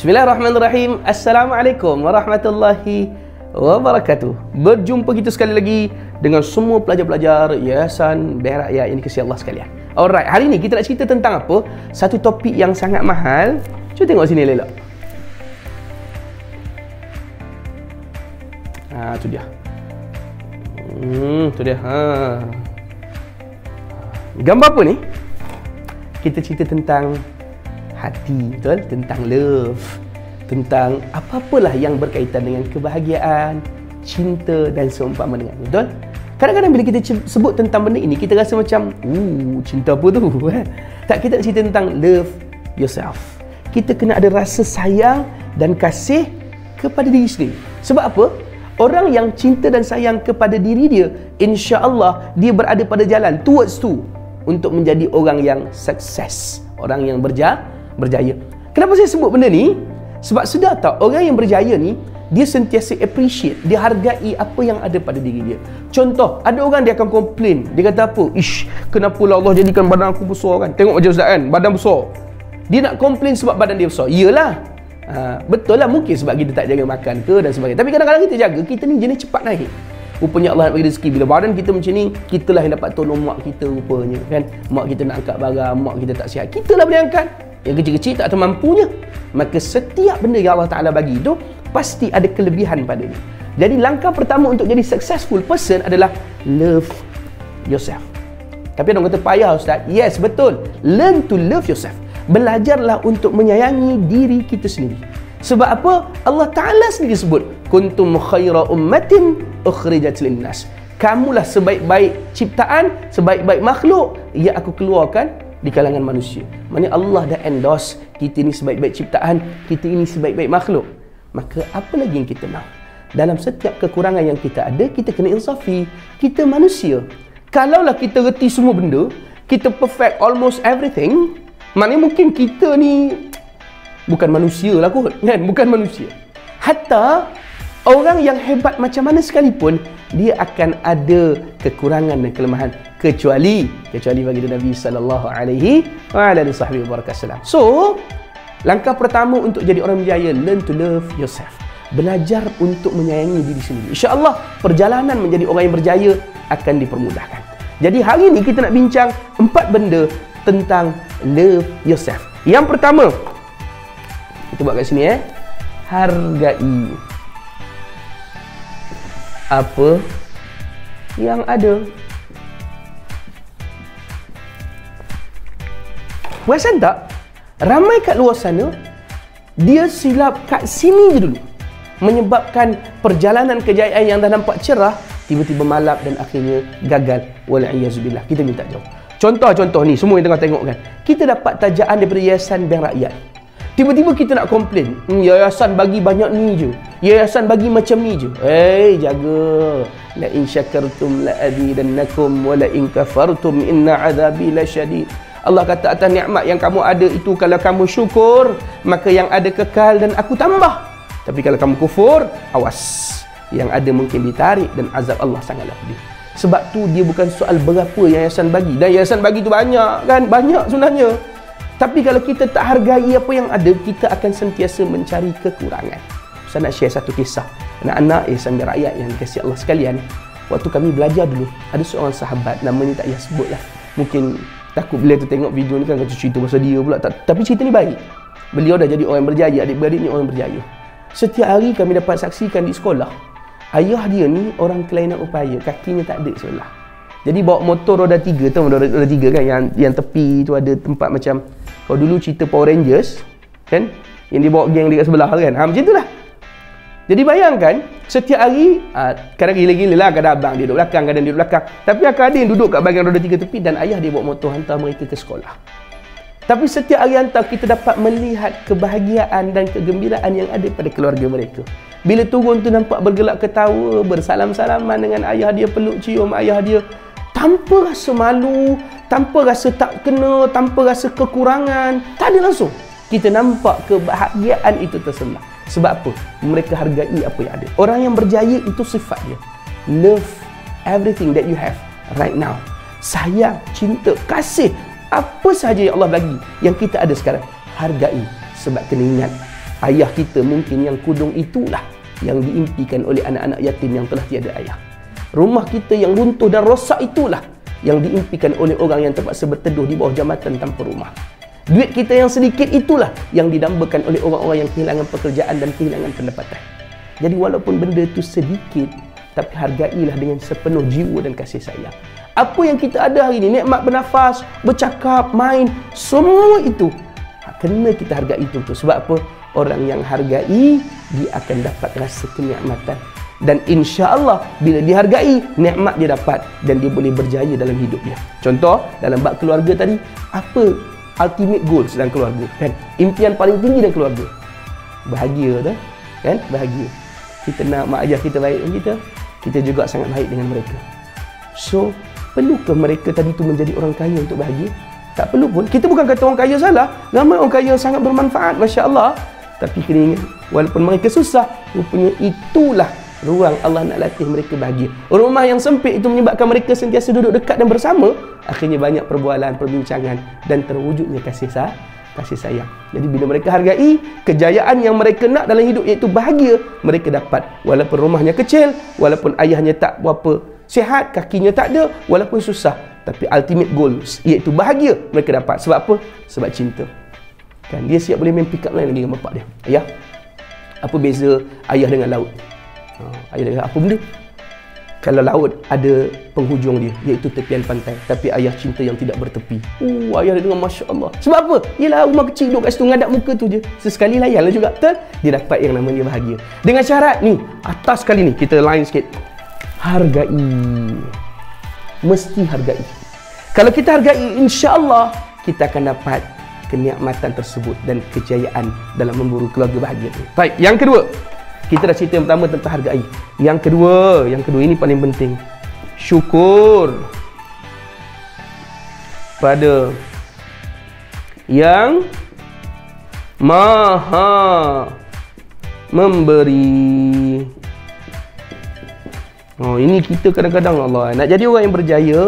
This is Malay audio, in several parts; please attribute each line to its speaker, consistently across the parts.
Speaker 1: Bismillahirrahmanirrahim. Assalamualaikum warahmatullahi wabarakatuh. Berjumpa kita sekali lagi dengan semua pelajar-pelajar Yayasan Bank Rakyat yang dikasihi Allah sekalian. Alright, hari ni kita nak cerita tentang apa? Satu topik yang sangat mahal. Cuba tengok sini elok. Tu dia. Tu dia. Gambar apa ni? Kita cerita tentang hati, betul? Tentang love, tentang apa-apalah yang berkaitan dengan kebahagiaan, cinta dan seumpama dengan, betul? Kadang-kadang bila kita sebut tentang benda ini, kita rasa macam, cinta apa tu? Tak, kita nak cerita tentang love yourself. Kita kena ada rasa sayang dan kasih kepada diri sendiri. Sebab apa? Orang yang cinta dan sayang kepada diri dia, insya-Allah dia berada pada jalan towards tu untuk menjadi orang yang sukses, orang yang berjaya. Kenapa saya sebut benda ni? Sebab sedar tak, orang yang berjaya ni, dia sentiasa appreciate, dia hargai apa yang ada pada diri dia. Contoh, ada orang dia akan komplain, dia kata apa? Kenapalah Allah jadikan badan aku besar kan? Tengok macam Ustaz kan, badan besar. Dia nak komplain sebab badan dia besar. Iyalah, betul lah, mungkin sebab kita tak jaga makan ke dan sebagainya. Tapi kadang-kadang kita jaga, kita ni jenis cepat naik. Rupanya Allah nak bagi rezeki. Bila badan kita macam ni, kitalah yang dapat tolong mak kita rupanya kan. Mak kita nak angkat barang, mak kita tak sihat, kitalah boleh angkat. Yang kecil-kecil tak termampunya. Maka setiap benda yang Allah Ta'ala bagi itu pasti ada kelebihan padanya. Jadi langkah pertama untuk jadi successful person adalah love yourself. Tapi ada orang kata payah Ustaz. Yes, betul. Learn to love yourself. Belajarlah untuk menyayangi diri kita sendiri. Sebab apa? Allah Ta'ala sendiri sebut, kuntum khaira ummatin ukhrijat linnas. Kamulah sebaik-baik ciptaan, sebaik-baik makhluk yang aku keluarkan di kalangan manusia. Maksudnya Allah dah endorse kita ni sebaik-baik ciptaan, kita ini sebaik-baik makhluk. Maka apa lagi yang kita nak? Dalam setiap kekurangan yang kita ada, kita kena insafi. Kita manusia. Kalaulah kita reti semua benda, kita perfect almost everything, maknanya mungkin kita ni bukan manusia lah kot, kan? Bukan manusia. Hatta orang yang hebat macam mana sekalipun, dia akan ada kekurangan dan kelemahan, kecuali bagi Nabi sallallahu alaihi wasallam. So, langkah pertama untuk jadi orang berjaya, learn to love yourself. Belajar untuk menyayangi diri sendiri. Insya-Allah perjalanan menjadi orang yang berjaya akan dipermudahkan. Jadi hari ini kita nak bincang 4 benda tentang love yourself. Yang pertama, kita buat kat sini hargai apa yang ada. Perasan tak? Ramai kat luar sana, dia silap kat sini je dulu, menyebabkan perjalanan kejayaan yang dah nampak cerah, tiba-tiba malap dan akhirnya gagal. Wal'iyazubillah. Kita minta jauh. Contoh ni, semua yang tengah tengok kan, kita dapat tajaan daripada Yayasan Bank Rakyat. Tiba-tiba kita nak komplain, yayasan bagi banyak ni je, yayasan bagi macam ni je. Jaga. La in syakartum la azidannakum wa la in kafartum inna azabi lasyadid. Allah kata atas nikmat yang kamu ada itu, kalau kamu syukur, maka yang ada kekal dan aku tambah. Tapi kalau kamu kufur, awas, yang ada mungkin ditarik dan azab Allah sangatlah pedih. Sebab tu dia bukan soal berapa yayasan bagi. Dan yayasan bagi tu banyak kan? Banyak sebenarnya. Tapi kalau kita tak hargai apa yang ada, kita akan sentiasa mencari kekurangan. Saya nak share satu kisah. Anak-anak Yayasan Bank Rakyat yang dikasihi Allah sekalian, waktu kami belajar dulu, ada seorang sahabat, namanya tak payah sebut lah. Mungkin takut beliau tu tengok video ni kan, kata cerita pasal dia pula. Tapi cerita ni baik. Beliau dah jadi orang yang berjaya, adik-beradik ni orang yang berjaya. Setiap hari kami dapat saksikan di sekolah, ayah dia ni orang kelainan upaya, kakinya tak ada sebelah. Jadi bawa motor roda 3, tahu roda 3 kan, yang tepi tu ada tempat macam, kalau dulu cerita Power Rangers kan, yang dia bawa geng dia kat sebelah kan, macam tu lah. Jadi bayangkan, setiap hari, kadang gila-gila lah, kadang abang dia duduk belakang, kadang dia duduk belakang, tapi akan ada yang duduk kat bahagian roda 3 tepi, dan ayah dia bawa motor hantar mereka ke sekolah. Tapi setiap hari hantar, kita dapat melihat kebahagiaan dan kegembiraan yang ada pada keluarga mereka. Bila turun tu nampak bergelak ketawa, bersalam-salaman dengan ayah dia, peluk cium ayah dia, tanpa rasa malu, tanpa rasa tak kena, tanpa rasa kekurangan. Tak ada langsung. Kita nampak kebahagiaan itu terselah. Sebab apa? Mereka hargai apa yang ada. Orang yang berjaya itu sifat dia. Love everything that you have right now. Sayang, cinta, kasih apa sahaja yang Allah bagi, yang kita ada sekarang, hargai. Sebab kena ingat, Ayah kita mungkin yang kudung itulah yang diimpikan oleh anak-anak yatim yang telah tiada ayah. Rumah kita yang runtuh dan rosak itulah yang diimpikan oleh orang yang terpaksa berteduh di bawah jambatan tanpa rumah. Duit kita yang sedikit itulah yang didambakan oleh orang-orang yang kehilangan pekerjaan dan kehilangan pendapatan. Jadi walaupun benda itu sedikit, tapi hargailah dengan sepenuh jiwa dan kasih sayang. Apa yang kita ada hari ini, nikmat bernafas, bercakap, main, semua itu kena kita hargai itu. Sebab apa? Orang yang hargai, dia akan dapat rasa kenikmatan. Dan insya-Allah bila dihargai, nikmat dia dapat dan dia boleh berjaya dalam hidup dia. Contoh, dalam bab keluarga tadi, apa ultimate goals dalam keluarga? Kan? Impian paling tinggi dalam keluarga. Bahagia tu, kan? Bahagia. Kita nak mak ayah kita baik dengan kita juga sangat baik dengan mereka. So, perlukah mereka tadi tu menjadi orang kaya untuk bahagia? Tak perlu pun. Kita bukan kata orang kaya salah. Ramai orang kaya sangat bermanfaat, masya-Allah. Tapi kena ingat, walaupun mereka susah, rupanya itulah ruang Allah nak latih mereka bahagia. Rumah yang sempit itu menyebabkan mereka sentiasa duduk dekat dan bersama. Akhirnya banyak perbualan, perbincangan dan terwujudnya kasih sayang. Jadi bila mereka hargai kejayaan yang mereka nak dalam hidup, iaitu bahagia, mereka dapat. Walaupun rumahnya kecil, walaupun ayahnya tak berapa sihat, kakinya tak ada, walaupun susah, tapi ultimate goals iaitu bahagia mereka dapat. Sebab apa? Sebab cinta. Kan dia siap boleh main pick up line lagi dengan bapak dia. Ayah, apa beza ayah dengan laut? Ayah dengan apa benda? Kalau laut ada penghujung dia, iaitu tepian pantai, tapi ayah cinta yang tidak bertepi. Ayah dia dengan masya-Allah. Sebab apa? Yalah, rumah kecil duduk kat situ ngadap muka tu je. Sesekali layanlah juga, betul? Dia dapat yang namanya bahagia. Dengan syarat ni, atas kali ni kita line sikit. Hargai. Mesti hargai. Kalau kita hargai, insya-Allah kita akan dapat kenikmatan tersebut dan kejayaan dalam memburu keluarga bahagia. Baik, yang kedua. Kita dah cerita yang pertama tentang hargai. Yang kedua ini paling penting. Syukur pada yang Maha memberi. Ini kita kadang-kadang Allah nak jadi orang yang berjaya,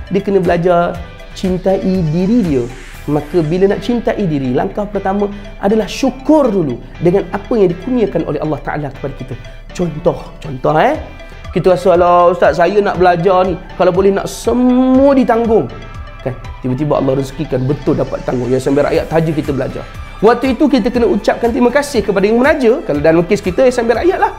Speaker 1: dia kena belajar cintai diri dia. Maka bila nak cintai diri, langkah pertama adalah syukur dulu dengan apa yang dikurniakan oleh Allah Ta'ala kepada kita. Contoh kita rasa, alah Ustaz, saya nak belajar ni, kalau boleh nak semua ditanggung, kan? Tiba-tiba Allah rezekikan betul dapat tanggung. Yang sambil rakyat taja kita belajar. Waktu itu kita kena ucapkan terima kasih kepada yang menaja. Kalau dalam kes kita, yang sambil rakyat lah.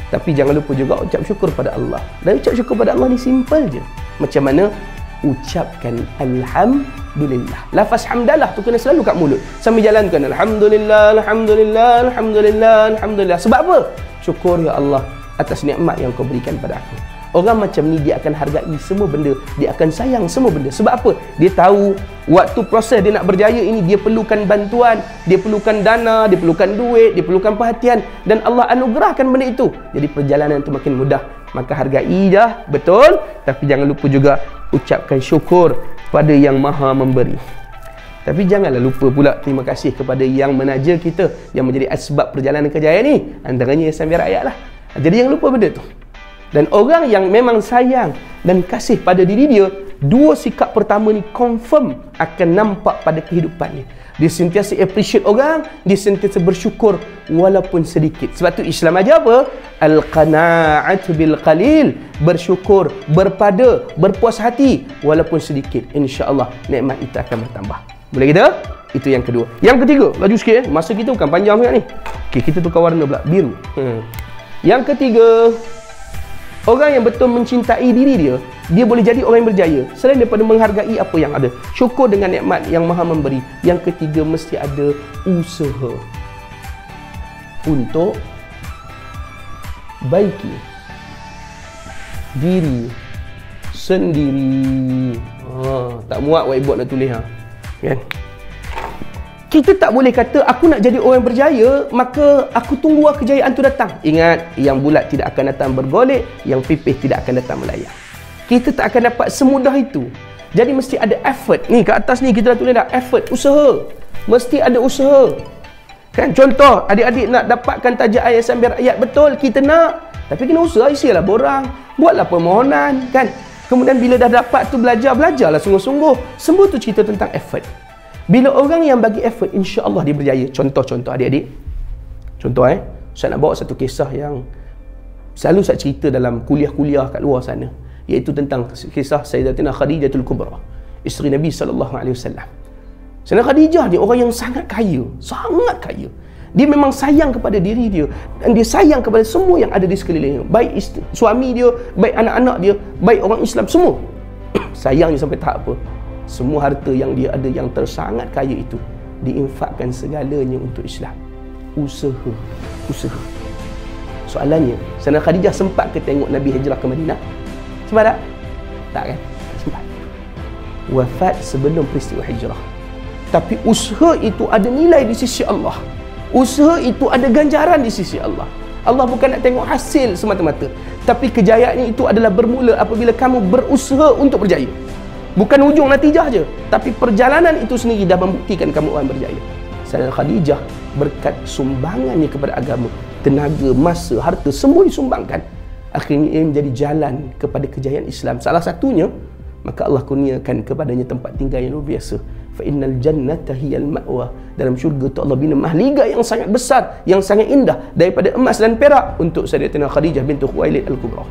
Speaker 1: Tapi jangan lupa juga ucap syukur pada Allah. Dan ucap syukur pada Allah ni simple je. Macam mana? Ucapkan Alhamdulillah. Lafaz hamdalah tu kena selalu kat mulut. Sambil jalankan Alhamdulillah, Alhamdulillah, Alhamdulillah, Alhamdulillah. Sebab apa? Syukur ya Allah atas nikmat yang kau berikan pada aku. Orang macam ni dia akan hargai semua benda. Dia akan sayang semua benda. Sebab apa? Dia tahu waktu proses dia nak berjaya ini, dia perlukan bantuan, dia perlukan dana, dia perlukan duit, dia perlukan perhatian. Dan Allah anugerahkan benda itu. Jadi perjalanan itu makin mudah. Maka hargai je, betul. Tapi jangan lupa juga ucapkan syukur pada yang Maha memberi. Tapi janganlah lupa pula terima kasih kepada yang menaja kita, yang menjadi asbab perjalanan kejayaan ni. Antaranya Yayasan Biar Rakyat lah. Jadi jangan lupa benda tu. Dan orang yang memang sayang dan kasih pada diri dia, dua sikap pertama ni confirm akan nampak pada kehidupannya. Dia sentiasa appreciate orang, dia sentiasa bersyukur walaupun sedikit. Sebab tu Islam ajar apa? Al-qana'atu bil qalil, bersyukur, berpada, berpuas hati walaupun sedikit. Insya-Allah nikmat itu akan bertambah. Boleh kita? Itu yang kedua. Yang ketiga, laju sikit masa kita bukan panjang sangat ni. Okey, kita tukar warna pula, biru. Yang ketiga, orang yang betul mencintai diri dia, dia boleh jadi orang yang berjaya selain daripada menghargai apa yang ada. Syukur dengan nikmat yang Maha memberi. Yang ketiga, mesti ada usaha untuk baiki diri sendiri. Tak muat whiteboard nak tulis kan? Kita tak boleh kata aku nak jadi orang yang berjaya, maka aku tunggu kejayaan tu datang. Ingat, yang bulat tidak akan datang bergolek, yang pipih tidak akan datang melayang. Kita tak akan dapat semudah itu. Jadi mesti ada effort. Ni kat atas ni kita dah tulis dah, effort, usaha. Mesti ada usaha. Kan contoh, adik-adik nak dapatkan taja Yayasan Biar Rakyat, betul kita nak. Tapi kena usaha, isilah borang, buatlah permohonan, kan. Kemudian bila dah dapat tu belajarlah sungguh-sungguh. Semua tu cerita tentang effort. Bila orang yang bagi effort, insya-Allah dia berjaya. Contoh-contoh adik-adik. Contoh saya nak bawa satu kisah yang selalu saya cerita dalam kuliah-kuliah kat luar sana, iaitu tentang kisah Sayyidatina Khadijatul Kubra, isteri Nabi SAW. Sayyidatina Khadijah dia orang yang sangat kaya, sangat kaya. Dia memang sayang kepada diri dia, dan dia sayang kepada semua yang ada di sekelilingnya, baik suami dia, baik anak-anak dia, baik orang Islam, semua. Sayangnya sampai tahap apa? Semua harta yang dia ada yang tersangat kaya itu diinfakkan segalanya untuk Islam. Usaha. Soalannya, Sayyidatina Khadijah sempat ke tengok Nabi hijrah ke Madinah? Sempat tak? Tak kan? Sempat. Wafat sebelum peristiwa hijrah. Tapi usaha itu ada nilai di sisi Allah. Usaha itu ada ganjaran di sisi Allah. Allah bukan nak tengok hasil semata-mata, tapi kejayaan itu adalah bermula apabila kamu berusaha untuk berjaya. Bukan ujung natijah je, tapi perjalanan itu sendiri dah membuktikan kamu orang berjaya. Sayyidatina Khadijah berkat sumbangannya kepada agama, tenaga, masa, harta, semua disumbangkan. Akhirnya ia menjadi jalan kepada kejayaan Islam. Salah satunya, maka Allah kurniakan kepadanya tempat tinggal yang luar biasa. Fa innal jannata hiyal ma'wa. Dalam syurga tu Allah bina mahliga yang sangat besar, yang sangat indah, daripada emas dan perak untuk Sayyidatina Khadijah bintu Khuwailid Al-Kubra.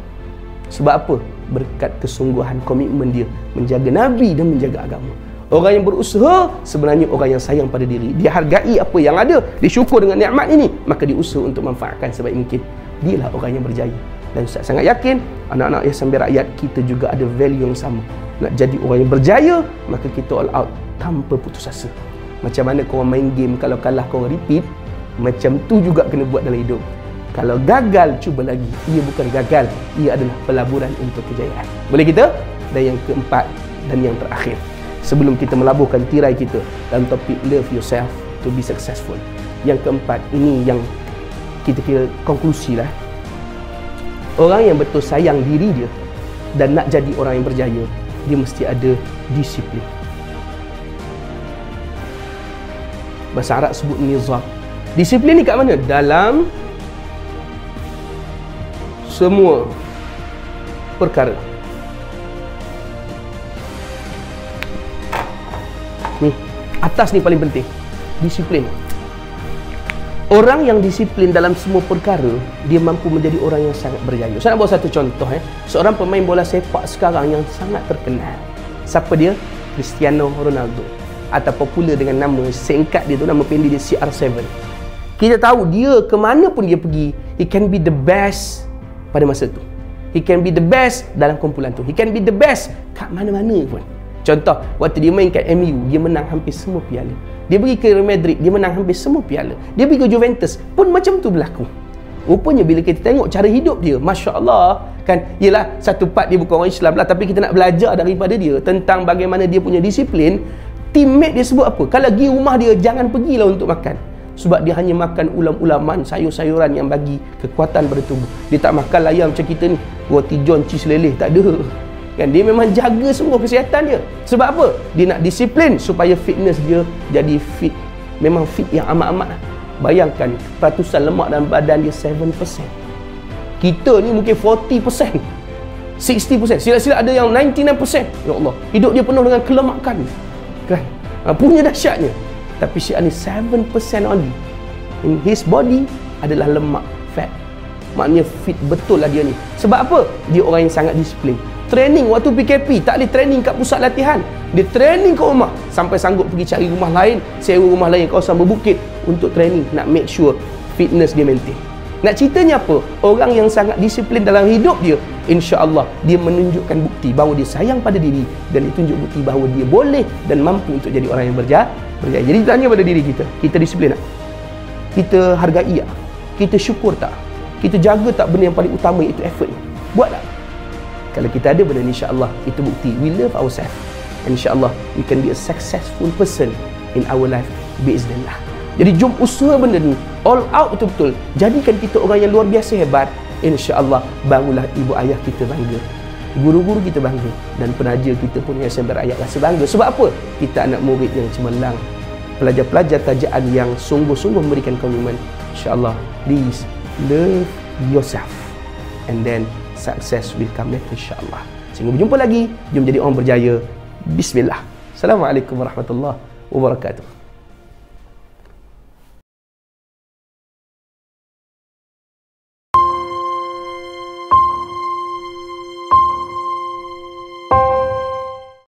Speaker 1: Sebab apa? Berkat kesungguhan komitmen dia menjaga Nabi dan menjaga agama. Orang yang berusaha sebenarnya orang yang sayang pada diri. Dia hargai apa yang ada, dia syukur dengan nikmat ini, maka dia usaha untuk manfaatkan sebaik mungkin. Dialah orang yang berjaya. Dan Ustaz sangat yakin anak-anak Yayasan Biar Rakyat kita juga ada value yang sama. Nak jadi orang yang berjaya, maka kita all out tanpa putus asa. Macam mana korang main game, kalau kalah korang repeat, macam tu juga kena buat dalam hidup. Kalau gagal, cuba lagi. Ia bukan gagal, ia adalah pelaburan untuk kejayaan. Boleh kita? Dan yang keempat dan yang terakhir, sebelum kita melabuhkan tirai kita dalam topik love yourself to be successful, yang keempat, ini yang kita kira konklusi lah. Orang yang betul sayang diri dia dan nak jadi orang yang berjaya, dia mesti ada disiplin. Bahasa Arab sebut nizam. Disiplin ni kat mana? Dalam semua perkara. Ni, atas ni paling penting. Disiplin. Orang yang disiplin dalam semua perkara, dia mampu menjadi orang yang sangat berjaya. Saya nak bawa satu contoh. Seorang pemain bola sepak sekarang yang sangat terkenal. Siapa dia? Cristiano Ronaldo. Atau popular dengan nama singkat dia tu, nama pendek dia CR7. Kita tahu dia ke mana pun dia pergi, he can be the best pada masa tu. He can be the best dalam kumpulan tu. He can be the best kat mana-mana pun. Contoh, waktu dia main kat MU, dia menang hampir semua piala. Dia pergi ke Real Madrid, dia menang hampir semua piala. Dia pergi ke Juventus, pun macam tu berlaku. Rupanya bila kita tengok cara hidup dia, Masya Allah, kan, yelah, satu part dia bukan orang Islam lah, tapi kita nak belajar daripada dia tentang bagaimana dia punya disiplin. Teammate dia sebut apa? Kalau pergi rumah dia, jangan pergilah untuk makan. Sebab dia hanya makan ulam-ulaman, sayur-sayuran yang bagi kekuatan pada tubuh. Dia tak makan layar macam kita ni, roti john, cheese leleh, tak ada. Kan, dia memang jaga semua kesihatan dia. Sebab apa? Dia nak disiplin supaya fitness dia jadi fit. Memang fit yang amat-amat. Bayangkan, peratusan lemak dalam badan dia 7%. Kita ni mungkin 40%, 60%. Sila-sila ada yang 99%. Ya Allah, hidup dia penuh dengan kelemakan. Kan? Punya dahsyatnya. Tapi si ni 7% only in his body adalah lemak, fat. Maknanya fit betul lah dia ni. Sebab apa? Dia orang yang sangat disiplin. Training waktu PKP, tak boleh training kat pusat latihan. Dia training kat rumah, sampai sanggup pergi cari rumah lain, sewa rumah lain kawasan berbukit untuk training, nak make sure fitness dia maintain. Nak ceritanya apa? Orang yang sangat disiplin dalam hidup dia, insya-Allah dia menunjukkan bukti bahawa dia sayang pada diri, dan ditunjuk bukti bahawa dia boleh dan mampu untuk jadi orang yang berjaya. Jadi tanya pada diri kita disiplin tak? Kita hargai tak? Kita syukur tak? Kita jaga tak benda yang paling utama, iaitu effort ni? Buat tak? Kalau kita ada benda ni, insya-Allah itu bukti we love ourselves, and insya-Allah we can be a successful person in our life biiznillah. Jadi jom usaha benda ni all out betul-betul. Jadikan kita orang yang luar biasa hebat. Insya-Allah barulah ibu ayah kita bangga, guru-guru kita bangga, dan penaja kita pun Yayasan Biar Rakyat rasa bangga. Sebab apa? Kita anak murid yang cemerlang, pelajar-pelajar tajaan yang sungguh-sungguh memberikan komitmen. Insya-Allah, please love yourself, and then success will come later, insya-Allah. Sehingga berjumpa lagi, jom jadi orang berjaya. Bismillah. Assalamualaikum warahmatullahi wabarakatuh.